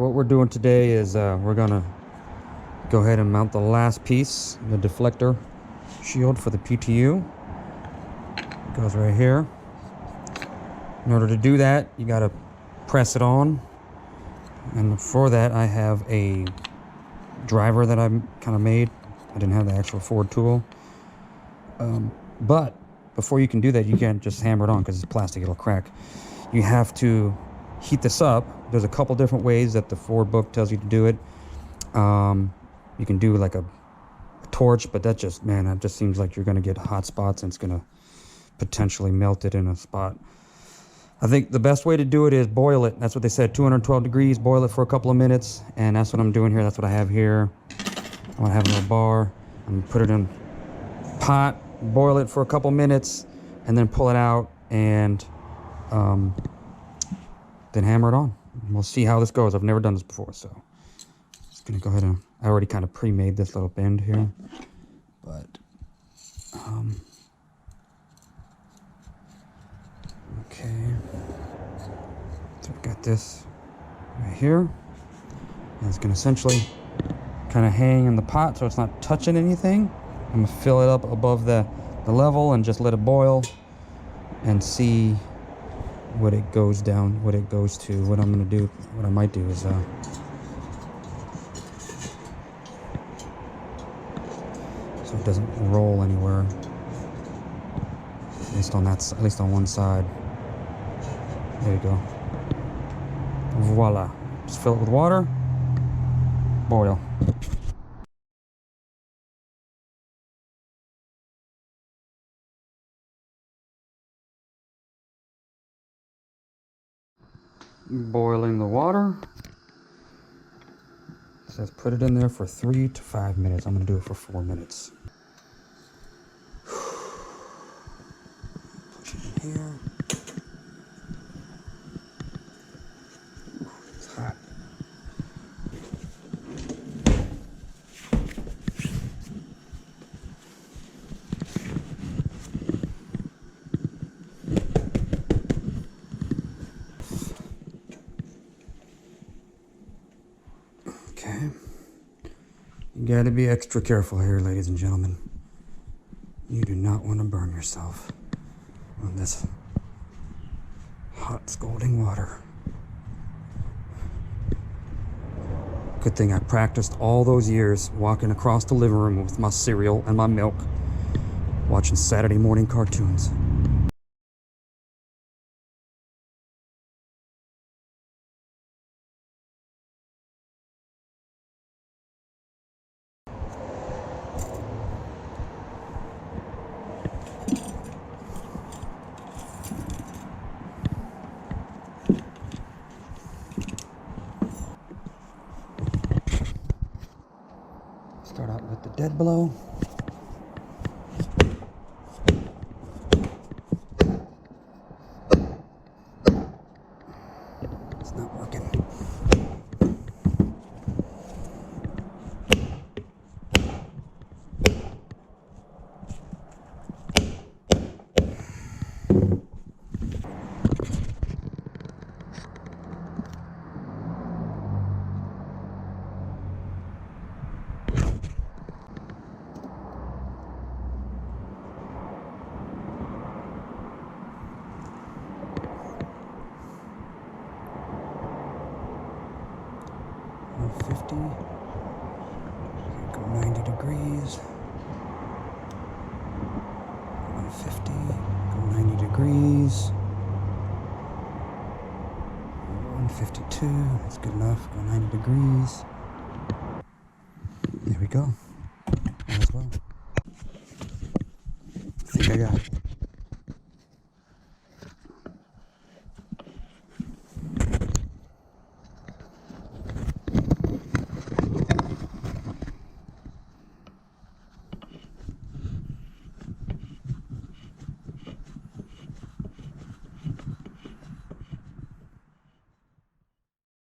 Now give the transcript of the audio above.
what we're doing today is we're gonna go ahead and mount the last piece, the deflector shield for the PTU. It goes right here. In order to do that, you gotta press it on. And for that, I have a driver that I kind of made. I didn't have the actual Ford tool. But before you can do that, you can't just hammer it on because it's plastic, it'll crack. You have to heat this up. There's a couple different ways that the Ford book tells you to do it. You can do like a torch, but that just, man, that just seems like you're gonna get hot spots and it's gonna potentially melt it in a spot. I think the best way to do it is boil it. That's what they said, 212 degrees, boil it for a couple of minutes. And that's what I'm doing here. That's what I have here. I want to have a little bar. I'm gonna put it in pot, boil it for a couple minutes, and then pull it out and then hammer it on. We'll see how this goes. I've never done this before, so just gonna go ahead and, I already kind of pre-made this little bend here, but okay. So we've got this right here, and it's gonna essentially kind of hang in the pot so it's not touching anything. I'm gonna fill it up above the level and just let it boil and see what it goes down, what it goes to. What I'm gonna do, what I might do is so it doesn't roll anywhere. At least on that, at least on one side. There you go. Voila. Just fill it with water. Boil. Boiling the water. It says put it in there for 3 to 5 minutes. I'm gonna do it for 4 minutes. Push it in here. It's hot. Okay. You gotta be extra careful here, ladies and gentlemen. You do not want to burn yourself on this hot, scalding water. Good thing I practiced all those years walking across the living room with my cereal and my milk, watching Saturday morning cartoons. Start out with the dead blow. It's not working. Go 90 degrees. 150. Go 90 degrees. 152. That's good enough. Go 90 degrees. There we go. Might as well. I think I got it.